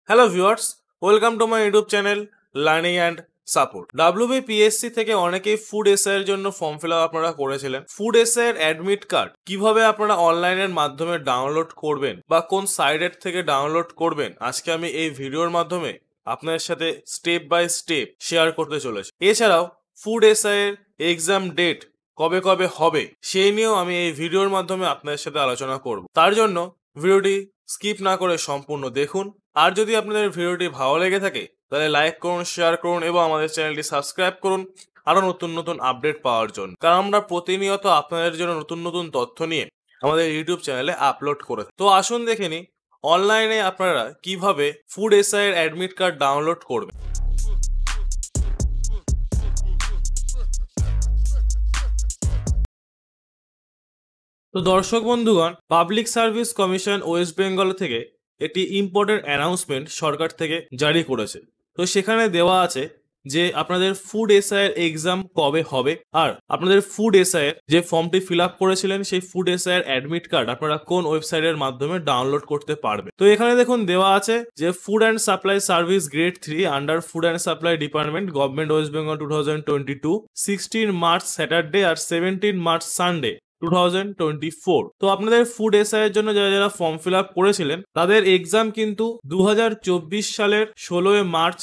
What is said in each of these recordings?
Hello viewers, welcome to my YouTube channel learning and support. WBPSC থেকে অনেকেই food SI এর জন্য form fill up আপনারা করেছিলেন। ফুড এসআই এর অ্যাডমিট কার্ড কিভাবে আপনারা অনলাইনের মাধ্যমে ডাউনলোড করবেন বা কোন সাইটের থেকে ডাউনলোড করবেন, আজকে আমি এই ভিডিওর মাধ্যমে আপনাদের সাথে স্টেপ বাই স্টেপ শেয়ার করতে চলেছি। এছাড়াও ফুড এসআই এর এক্সাম ডেট কবে কবে হবে সেই নিয়েও আমি এই ভিডিওর মাধ্যমে আপনাদের সাথে আলোচনা করব। তার জন্য ভিডিওটি স্কিপ না করে সম্পূর্ণ দেখুন। আর যদি আপনাদের ভিডিওটি ভালো লেগে থাকে তাহলে লাইক করুন, শেয়ার করুন এবং আমাদের চ্যানেলটি সাবস্ক্রাইব করুন আরো নতুন নতুন আপডেট পাওয়ার জন্য। কারণ আমরা প্রতিনিয়ত আপনাদের জন্য নতুন নতুন তথ্য নিয়ে আমাদের ইউটিউব চ্যানেলে আপলোড করে থাকি। তো আসুন দেখে নিই অনলাইনে আপনারা কিভাবে ফুড এসআই এর অ্যাডমিট কার্ড ডাউনলোড করবেন। তো দর্শক বন্ধুগণ, public service commission West Bengal থেকে একটি ইম্পর্টেন্ট অ্যানাউন্সমেন্ট সরকার থেকে জারি করেছে। তো সেখানে দেওয়া আছে যে আপনাদের ফুড এসআই এর এক্সাম কবে হবে আর আপনাদের ফুড এসআই এর যে ফর্মটি ফিল আপ করেছিলেন সেই ফুড এসআই এর অ্যাডমিট কার্ড আপনারা কোন ওয়েবসাইটের মাধ্যমে ডাউনলোড করতে পারবেন। তো এখানে দেখুন দেওয়া আছে যে food and supply service grade 3 under food and supply department government West Bengal 2022, 16 March Saturday আর 17 মার্চ সানডে 2024। তো আপনাদের ফুড এসআই এর জন্য যারা যারা ফর্ম ফিল আপ করেছিলেন তাদের এক্সাম কিন্তু 2024 সালের 16 মার্চ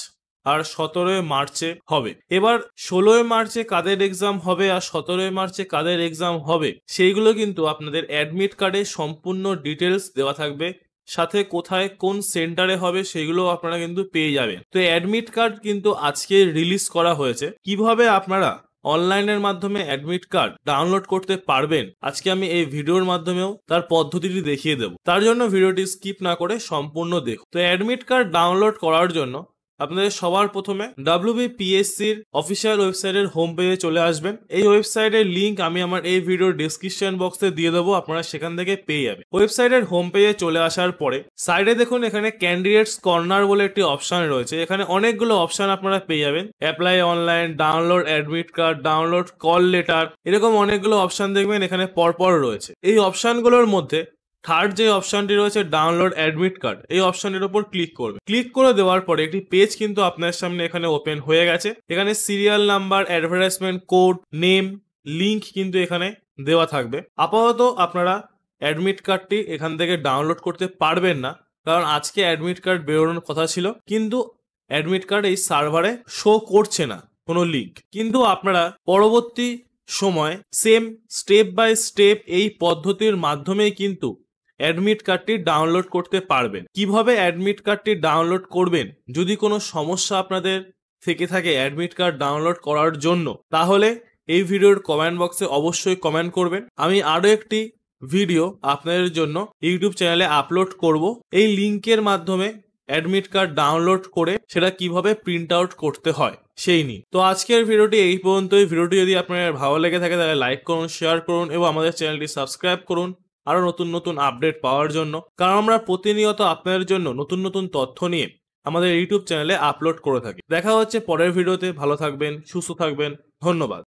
আর 17 মার্চে হবে। এবার 16 মার্চে কাদের এক্সাম হবে আর 17 মার্চে কাদের এক্সাম হবে সেইগুলো কিন্তু আপনাদের অ্যাডমিট কার্ডে সম্পূর্ণ ডিটেলস দেওয়া থাকবে, সাথে কোথায় কোন সেন্টারে হবে সেগুলো আপনারা কিন্তু পেয়ে যাবেন। তো অ্যাডমিট কার্ড কিন্তু আজকে রিলিজ করা হয়েছে। কিভাবে আপনারা অনলাইনের মাধ্যমে অ্যাডমিট কার্ড ডাউনলোড করতে পারবেন আজকে আমি এই ভিডিওর মাধ্যমেও তার পদ্ধতিটি দেখিয়ে দেব। তার জন্য ভিডিওটি স্কিপ না করে সম্পূর্ণ দেখুন। তো অ্যাডমিট কার্ড ডাউনলোড করার জন্য আপনাদের সবার প্রথমে WBPSCর অফিসিয়াল ওয়েবসাইটের হোম পেজে চলে আসবেন। এই ওয়েবসাইটের লিংক আমি আমার এই ভিডিওর ডেসক্রিপশন বক্সে দিয়ে দেবো, আপনারা সেখান থেকে পেয়ে যাবেন। ওয়েবসাইটের হোম পেজে চলে আসার পরে সাইডে দেখুন এখানে ক্যান্ডিডেটস কর্নার বলে একটি অপশন রয়েছে। এখানে অনেকগুলো অপশন আপনারা পেয়ে যাবেন, apply online, download admit card, download call letter, এরকম অনেকগুলো অপশন দেখবেন এখানে পরপর রয়েছে। এই অপশনগুলোর মধ্যে থার্ড যে অপশনটি রয়েছে ডাউনলোড অ্যাডমিট কার্ড, এই অপশনটির উপর ক্লিক করবে। ক্লিক করে দেওয়ার পরে একটি পেজ কিন্তু আপনার সামনে এখানে ওপেন হয়ে গেছে। এখানে serial number, advertisement code, name, link কিন্তু এখানে দেওয়া থাকবে। আপাতত আপনারা অ্যাডমিট কার্ডটি এখান থেকে ডাউনলোড করতে পারবেন না, কারণ আজকে অ্যাডমিট কার্ড বেরোনোর কথা ছিল কিন্তু অ্যাডমিট কার্ড এই সার্ভারে শো করছে না কোনো লিংক। কিন্তু আপনারা পরবর্তী সময় সেম স্টেপ বাই স্টেপ এই পদ্ধতির মাধ্যমেই কিন্তু অ্যাডমিট কার্ডটি ডাউনলোড করতে পারবেন। কিভাবে অ্যাডমিট কার্ডটি ডাউনলোড করবেন, যদি কোনো সমস্যা আপনাদের থেকে থাকে অ্যাডমিট কার্ড ডাউনলোড করার জন্য, তাহলে এই ভিডিওর কমেন্ট বক্সে অবশ্যই কমেন্ট করবেন। আমি আরো একটি ভিডিও আপনাদের জন্য ইউটিউব চ্যানেলে আপলোড করব এই লিংকের মাধ্যমে অ্যাডমিট কার্ড ডাউনলোড করে সেটা কিভাবে প্রিন্ট আউট করতে হয় সেই নিয়ে। তো আজকের ভিডিওটি এই পর্যন্তই। ভিডিওটি যদি আপনার ভালো লেগে থাকে তাহলে লাইক করুন, শেয়ার করুন এবং আমাদের চ্যানেলটি সাবস্ক্রাইব করুন আরো নতুন নতুন আপডেট পাওয়ার জন্য। কারণ আমরা প্রতিনিয়ত আপনাদের জন্য নতুন নতুন তথ্য নিয়ে আমাদের ইউটিউব চ্যানেলে আপলোড করে থাকি। দেখা হচ্ছে পরের ভিডিওতে। ভালো থাকবেন, সুস্থ থাকবেন, ধন্যবাদ।